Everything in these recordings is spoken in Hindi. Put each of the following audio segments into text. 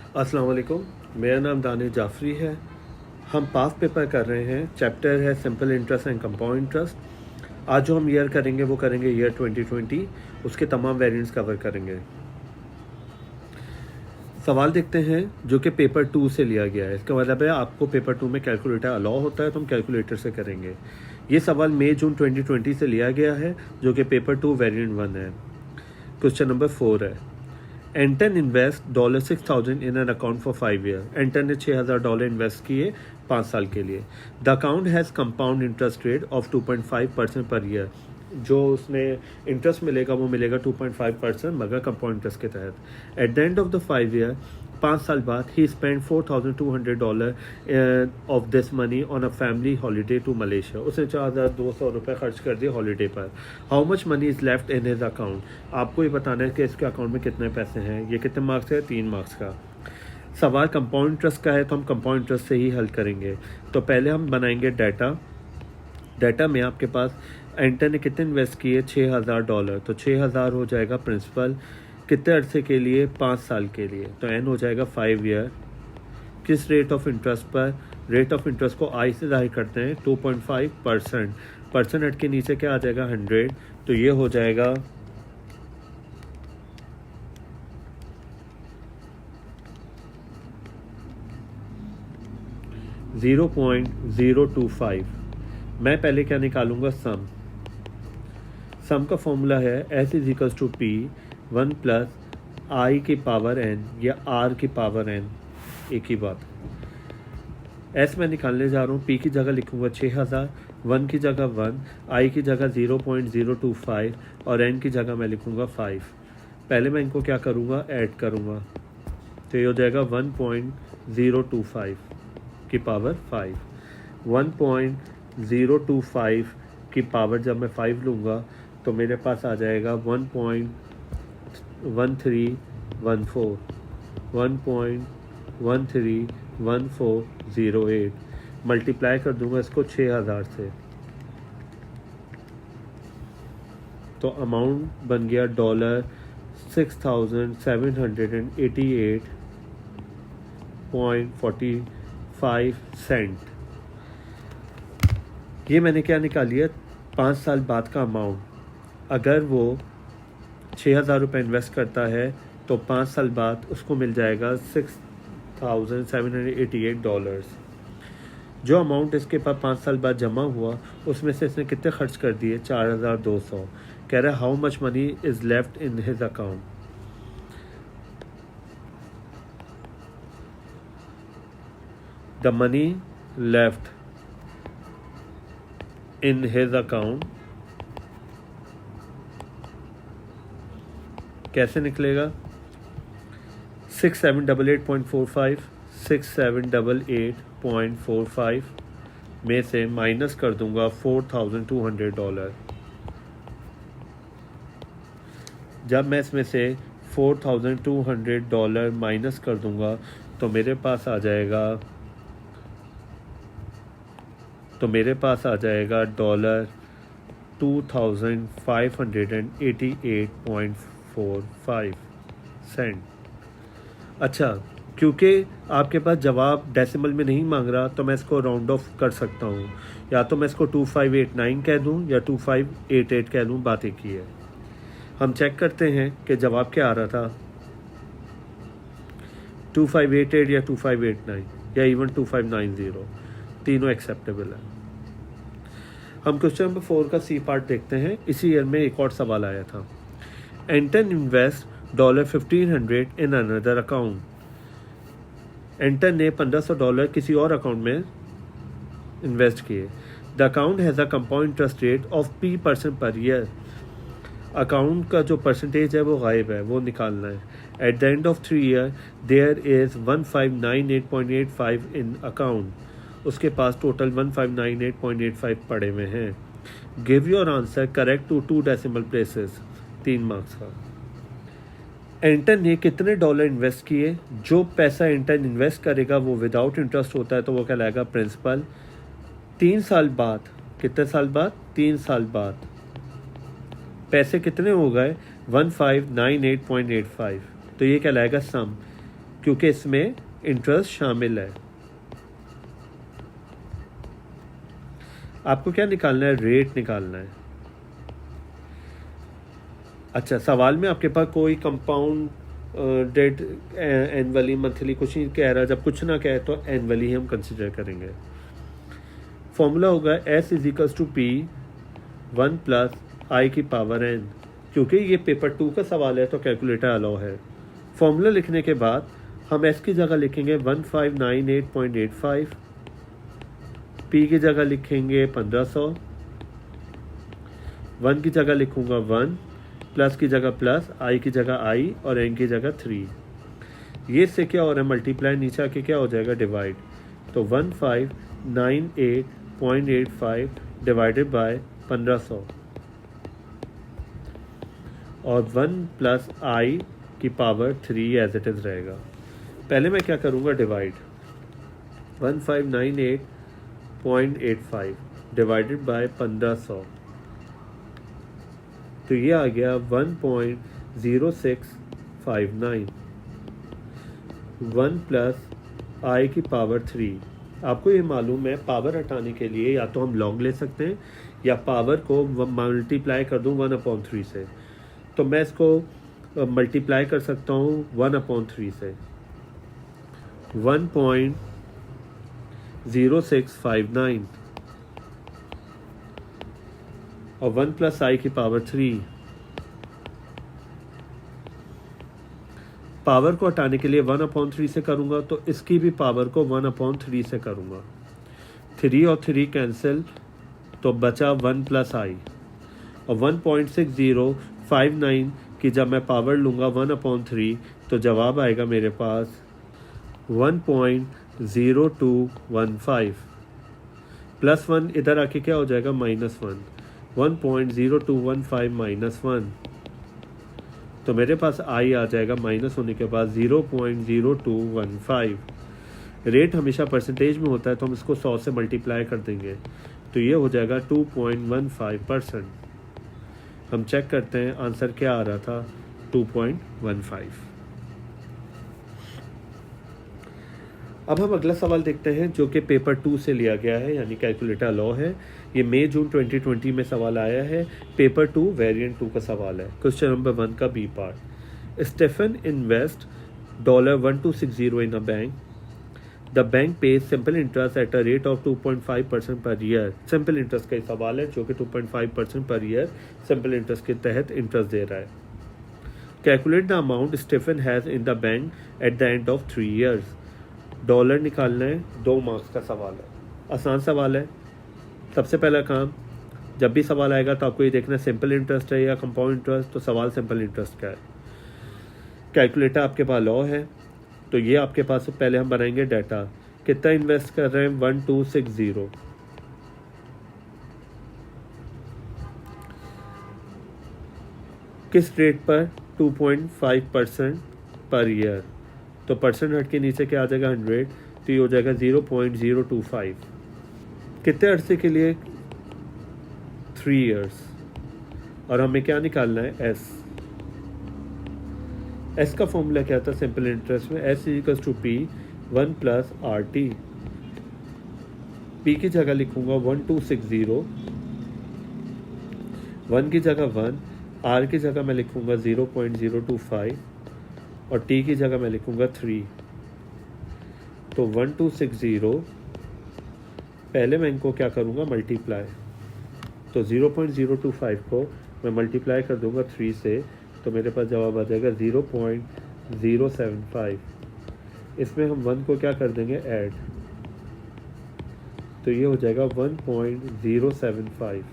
अस्सलाम वालेकुम, मेरा नाम दानिश जाफरी है। हम पास पेपर कर रहे हैं। चैप्टर है simple interest and compound interest. आज जो हम ईयर करेंगे वो करेंगे ईयर 2020। उसके तमाम वेरिएंट्स कवर करेंगे। सवाल देखते हैं जो कि पेपर 2 से लिया गया है। इसका मतलब है आपको पेपर 2 में कैलकुलेटर अलाउ होता है तो हम कैलकुलेटर से करेंगे। ये सवाल मई जून 2020 से लिया गया है जो कि पेपर 2 वेरिएंट 1 है। क्वेश्चन नंबर 4 है, Anton invest $6,000 in an account for 5 year. Anton ने $6,000 इन्वेस्ट किए 5 साल के लिए। The account has compound interest rate of 2.5% per year. जो उसने इंटरेस्ट मिलेगा वो मिलेगा 2.5% मगर कंपाउंड इंटरेस्ट के तहत। At the end of the 5 year, 5 साल बाद, he spend $4,200 of this money on a family holiday to Malaysia. उसने 4,200 रुपये खर्च कर दिए हॉलीडे पर। How much money is left in his account. आपको ये बताना है कि इसके अकाउंट में कितने पैसे हैं। ये कितने मार्क्स है? 3 मार्क्स का। सवाल कंपाउंड इंटरेस्ट का है तो हम कंपाउंड इंटरेस्ट से ही हल करेंगे। तो पहले हम बनाएंगे डाटा में आपके पास एंटर ने कितने इन्वेस्ट किए? $6,000। तो 6,000 हो जाएगा प्रिंसिपल। कितने अरसे के लिए? 5 साल के लिए। तो एन हो जाएगा 5 ईयर। किस रेट ऑफ इंटरेस्ट पर? रेट ऑफ इंटरेस्ट को आई से जाहिर करते हैं 2.5%। परसेंट हट के नीचे क्या आ जाएगा? 100। तो ये हो जाएगा 0.025। मैं पहले क्या निकालूंगा? सम का फॉर्मूला है S is equals to P 1 plus I की पावर n या R की पावर n। एक ही बात। S मैं निकालने जा रहा हूँ। P की जगह लिखूंगा 6,000, 1 की जगह 1, I की जगह 0.025 और n की जगह मैं लिखूंगा 5। पहले मैं इनको क्या करूँगा? ऐड करूँगा। तो ये हो जाएगा 1.025 की पावर 5। 1.025 की पावर जब मैं 5 लूँगा तो मेरे पास आ जाएगा 1.131408। मल्टीप्लाई कर दूंगा इसको 6,000 से तो अमाउंट बन गया $6,788.45। ये मैंने क्या निकाल लिया? 5 साल बाद का अमाउंट। अगर वो 6,000 रुपये इन्वेस्ट करता है तो 5 साल बाद उसको मिल जाएगा $6,788। जो अमाउंट इसके पास 5 साल बाद जमा हुआ उसमें से इसने कितने खर्च कर दिए? 4,200। कह रहा है how much money is left in his account. The money left in his account कैसे निकलेगा? 6,788.45 6,788.45 में से माइनस कर दूंगा $4,200। जब मैं इसमें से $4,200 माइनस कर दूंगा तो मेरे पास आ जाएगा $2,588.45। अच्छा, क्योंकि आपके पास जवाब डेसिमल में नहीं मांग रहा तो मैं इसको राउंड ऑफ कर सकता हूँ। या तो मैं इसको 2589 कह दूँ या 2588 कह दूँ, बात एक ही है। हम चेक करते हैं कि जवाब क्या आ रहा था, 2588 या 2589 या इवन 2590। तीनों एक्सेप्टेबल है। हम क्वेश्चन नंबर 4 का सी पार्ट देखते हैं। इसी ईयर में एक और सवाल आया था। एंटन इन्वेस्ट $1,500 इन अनदर अकाउंट। एंटन ने $1,500 किसी और अकाउंट में इन्वेस्ट किए। The account has a compound interest rate of P% per year. Account का जो परसेंटेज है वो गायब है, वो निकालना है। At the end of 3 year there is 1598.85 in account. उसके पास टोटल 1598.85 पड़े हुए हैं। Give your answer correct to 2 decimal places. 3 marks का। एंटन ने कितने डॉलर इन्वेस्ट किए? जो पैसा एंटन इन्वेस्ट करेगा वो विदाउट इंटरेस्ट होता है तो वो कहलाएगा प्रिंसिपल। 3 साल बाद, कितने साल बाद? 3 साल बाद पैसे कितने हो गए? 1598.85। तो ये कहलाएगा सम। क्योंकि इसमें इंटरेस्ट शामिल है। आपको क्या निकालना है? रेट निकालना है। अच्छा, सवाल में आपके पास कोई कंपाउंड डेट एनुअली मंथली कुछ नहीं कह रहा। जब कुछ ना कहे तो एनुअली हम कंसिडर करेंगे। फॉर्मूला होगा S is equals to P 1 plus i की पावर n। क्योंकि ये पेपर 2 का सवाल है तो कैलकुलेटर अलाउ है। फॉर्मूला लिखने के बाद हम S की जगह लिखेंगे 1598.85, P की जगह लिखेंगे 1500, 1 की जगह लिखूंगा 1, प्लस की जगह प्लस, आई की जगह आई और n की जगह 3। ये से क्या हो रहा है? मल्टीप्लाई, नीचे आके क्या हो जाएगा? डिवाइड। तो 1598.85 डिवाइडेड बाय 1500 और 1 प्लस आई की पावर 3 एज इट इज़ रहेगा। पहले मैं क्या करूँगा? डिवाइड 1598.85 डिवाइडेड बाय 1500, तो ये आ गया 1.0659। 1 प्लस आई की पावर 3। आपको ये मालूम है पावर हटाने के लिए या तो हम लॉग ले सकते हैं या पावर को मल्टीप्लाई कर दूं 1/3 से। तो मैं इसको मल्टीप्लाई कर सकता हूँ 1/3 से। 1.0659 और 1 प्लस आई की पावर 3। पावर को हटाने के लिए 1/3 से करूँगा तो इसकी भी पावर को 1/3 से करूँगा। 3 और 3 कैंसिल, तो बचा 1 प्लस आई। और 1.6059 की जब मैं पावर लूँगा 1/3 तो जवाब आएगा मेरे पास 1.0215। प्लस 1 इधर आके क्या हो जाएगा? -1। 1.0215 -1, तो मेरे पास आई आ जाएगा माइनस होने के बाद 0.0215। रेट हमेशा परसेंटेज में होता है तो हम इसको 100 से मल्टीप्लाई कर देंगे तो ये हो जाएगा 2.15%। हम चेक करते हैं आंसर क्या आ रहा था, 2.15। अब हम अगला सवाल देखते हैं जो कि पेपर 2 से लिया गया है, यानी कैलकुलेटर लॉ है। ये मई जून 2020 में सवाल आया है। पेपर 2 वेरिएंट 2 का सवाल है। क्वेश्चन नंबर 1 का B part. Stefan invest $1260 in a bank. The bank pays simple interest at a rate of 2.5% per year. Simple interest का ही सवाल है जो कि 2.5% पर ईयर सिंपल इंटरेस्ट के तहत इंटरेस्ट दे रहा है। Calculate the amount Stefan has in the bank at the end of 3 years. Dollar निकालना है, 2 मार्क्स का सवाल है। आसान सवाल है। सबसे पहला काम, जब भी सवाल आएगा तो आपको ये देखना है सिंपल इंटरेस्ट है या कंपाउंड इंटरेस्ट। तो सवाल सिंपल इंटरेस्ट का है। कैलकुलेटर आपके पास लॉ है तो ये आपके पास पहले हम बनाएंगे डाटा। कितना इन्वेस्ट कर रहे हैं? 1260। किस रेट पर? 2.5% पर ईयर। तो परसेंट हट के नीचे क्या आ जाएगा? 100, तो ये हो जाएगा 0.025। कितने अरसे के लिए? 3 ईयर्स। और हमें क्या निकालना है? एस का फॉर्मूला क्या था सिंपल इंटरेस्ट में? S equals to P 1 plus R T. P की जगह लिखूंगा 1260, 1 की जगह 1, आर की जगह मैं लिखूंगा 0.025 और टी की जगह मैं लिखूंगा 3। तो 1260 पहले मैं इनको क्या करूंगा? मल्टीप्लाई। तो 0.025 को मैं मल्टीप्लाई कर दूंगा 3 से, तो मेरे पास जवाब आ जाएगा 0.075। इसमें हम 1 को क्या कर देंगे? ऐड, तो ये हो जाएगा 1.075।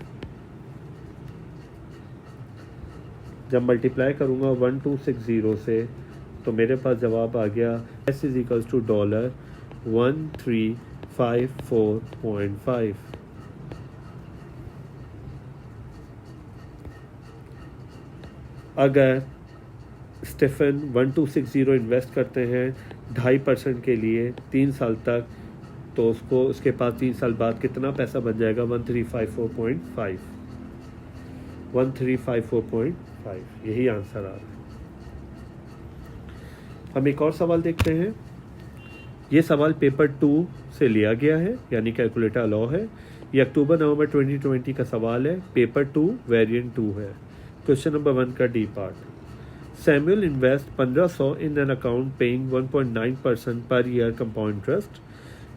जब मल्टीप्लाई करूंगा 1260 से तो मेरे पास जवाब आ गया S इज इक्वल्स टू $1354.5। अगर स्टेफन 1260 इन्वेस्ट करते हैं 2.5% के लिए 3 साल तक, तो उसको उसके पास 3 साल बाद कितना पैसा बन जाएगा? 1354.5। 1354.5 यही आंसर आ रहा है। हम एक और सवाल देखते हैं। ये सवाल पेपर 2 से लिया गया है, यानी कैलकुलेटर लॉ है। ये अक्टूबर नवंबर 2020 का सवाल है, पेपर 2 वेरिएंट 2 है। क्वेश्चन नंबर 1 का D part. Samuel invest 1500 in an account paying 1.9% per year compound interest.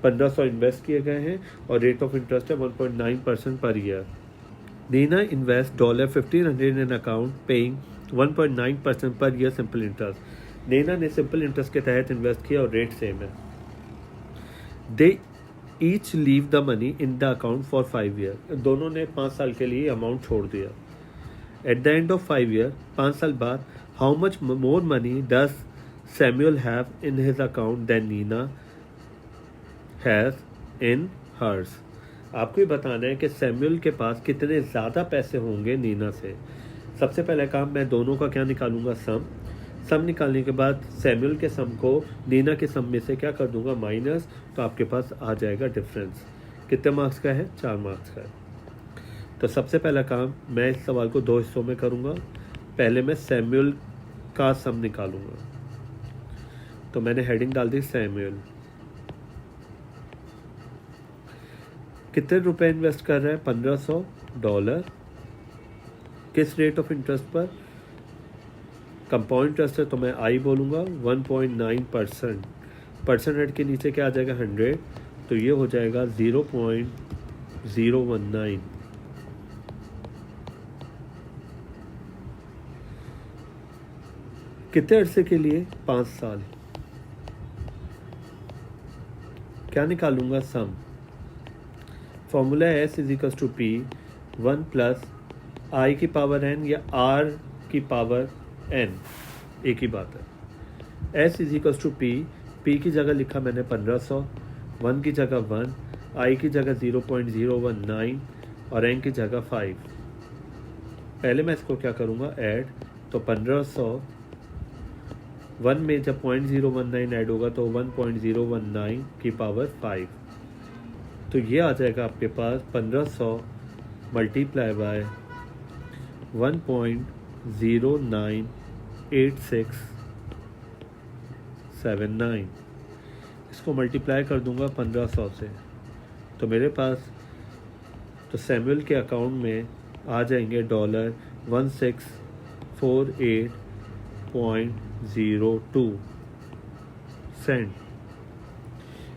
1500 invest किए गए हैं और रेट ऑफ इंटरेस्ट है 1.9% per year. Nina invest $1500 in an account paying 1.9% per year simple interest. नैना ने सिंपल इंटरेस्ट के तहत इन्वेस्ट किया और रेट सेम है। They each leave the money in the account for 5 year. दोनों ने 5 साल के लिए अमाउंट छोड़ दिया। At the end of 5 year, 5 साल बाद, how much more money does Samuel have in his account than Nina has in hers. आपको ये बताना है कि सैमुअल के पास कितने ज़्यादा पैसे होंगे नीना से। सबसे पहले काम, मैं दोनों का क्या निकालूंगा, सम निकालने के बाद सैमुअल के सम को नीना के सम में से क्या कर दूंगा, माइनस, तो आपके पास आ जाएगा डिफरेंस। कितने मार्क्स का है, 4 मार्क्स का है। तो सबसे पहला काम, मैं इस सवाल को 2 हिस्सों में करूंगा। पहले मैं सैमुअल का सम निकालूंगा, तो मैंने हेडिंग डाल दी सैमुअल। कितने रुपए इन्वेस्ट कर रहा है, $1500। किस रेट ऑफ इंटरेस्ट पर, कंपाउंड इंटरेस्ट है तो मैं आई बोलूँगा, 1.9%। परसेंट रेट के नीचे क्या आ जाएगा, 100, तो ये हो जाएगा 0.019। कितने अरसे के लिए, 5 साल। क्या निकालूंगा, सम। फॉर्मूला है S = P 1 + I की पावर n या R की पावर n, एक ही बात है। S = P की जगह लिखा मैंने 1500, 1 की जगह 1, I की जगह 0.019 और n की जगह 5। पहले मैं इसको क्या करूँगा, ऐड। तो 1500 1 में जब 0.019 ऐड होगा तो 1.019 की पावर 5। तो ये आ जाएगा आपके पास 1500 मल्टीप्लाई बाय 1.098679। इसको मल्टीप्लाई कर दूंगा 1500 से, तो मेरे पास, तो सैमुअल के अकाउंट में आ जाएंगे $1648.02 सेंट।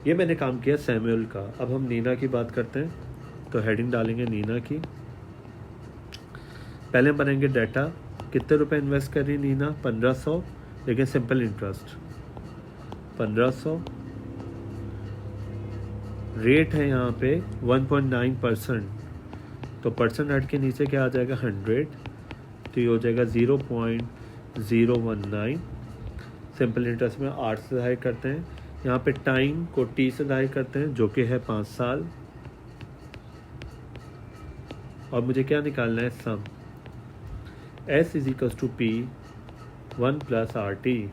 ये मैंने काम किया सैमुअल का। अब हम नीना की बात करते हैं, तो हेडिंग डालेंगे नीना की। पहले हम बनाएंगे डाटा। कितने रुपए इन्वेस्ट कर रही नीना, 1500, लेकिन सिंपल इंटरेस्ट 1500। रेट है यहाँ पे 1.9%, तो परसेंट हट के नीचे क्या आ जाएगा, 100, तो ये हो जाएगा 0.019। सिंपल इंटरेस्ट में 8 से जाहिर करते हैं। यहाँ पे टाइम को T से जाहिर करते हैं, जो कि है 5 साल। और मुझे क्या निकालना है, सम। S = P 1 + RT।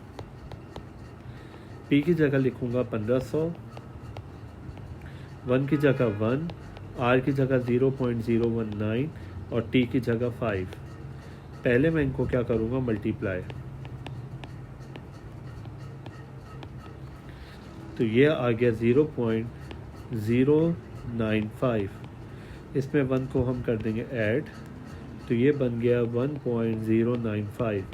P की जगह लिखूंगा 1500, 1 की जगह 1, R की जगह 0.019 और T की जगह 5। पहले मैं इनको क्या करूँगा, मल्टीप्लाई। तो ये आ गया 0.095। इसमें 1 को हम कर देंगे ऐड, तो ये बन गया 1.095।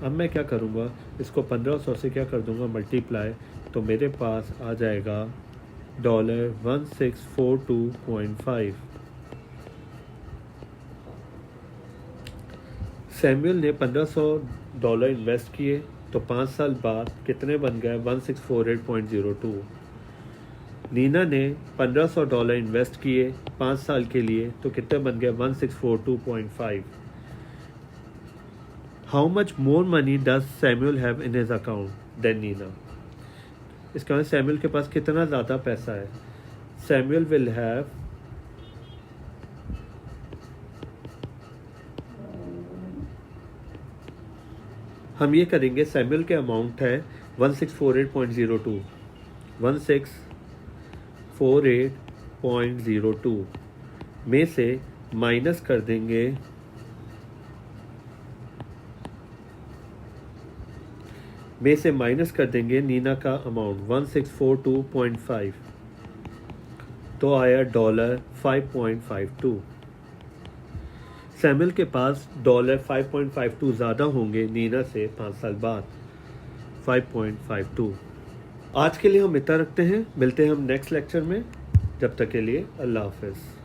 अब मैं क्या करूँगा, इसको 1500 से क्या कर दूँगा, मल्टीप्लाई, तो मेरे पास आ जाएगा $1642.5। सैमुअल ने $1500 इन्वेस्ट किए, तो 5 साल बाद कितने बन गए, 1648.02। नीना ने $1500 इन्वेस्ट किए 5 साल के लिए, तो कितने बन गए, 1642.5। How much more money does Samuel have in his account than Nina. इसका मतलब सैमुअल के पास कितना ज़्यादा पैसा है। सैमुअल विल हैव हम ये करेंगे, सैमुअल के अमाउंट है 1648.02, 1648.02 में से माइनस कर देंगे में से माइनस कर देंगे नीना का अमाउंट 1642.5, तो आया $5.52। सैमुअल के पास $5.52 ज़्यादा होंगे नीना से 5 साल बाद, 5.52। आज के लिए हम इतना रखते हैं, मिलते हैं हम नेक्स्ट लेक्चर में। जब तक के लिए अल्लाह हाफ़िज़।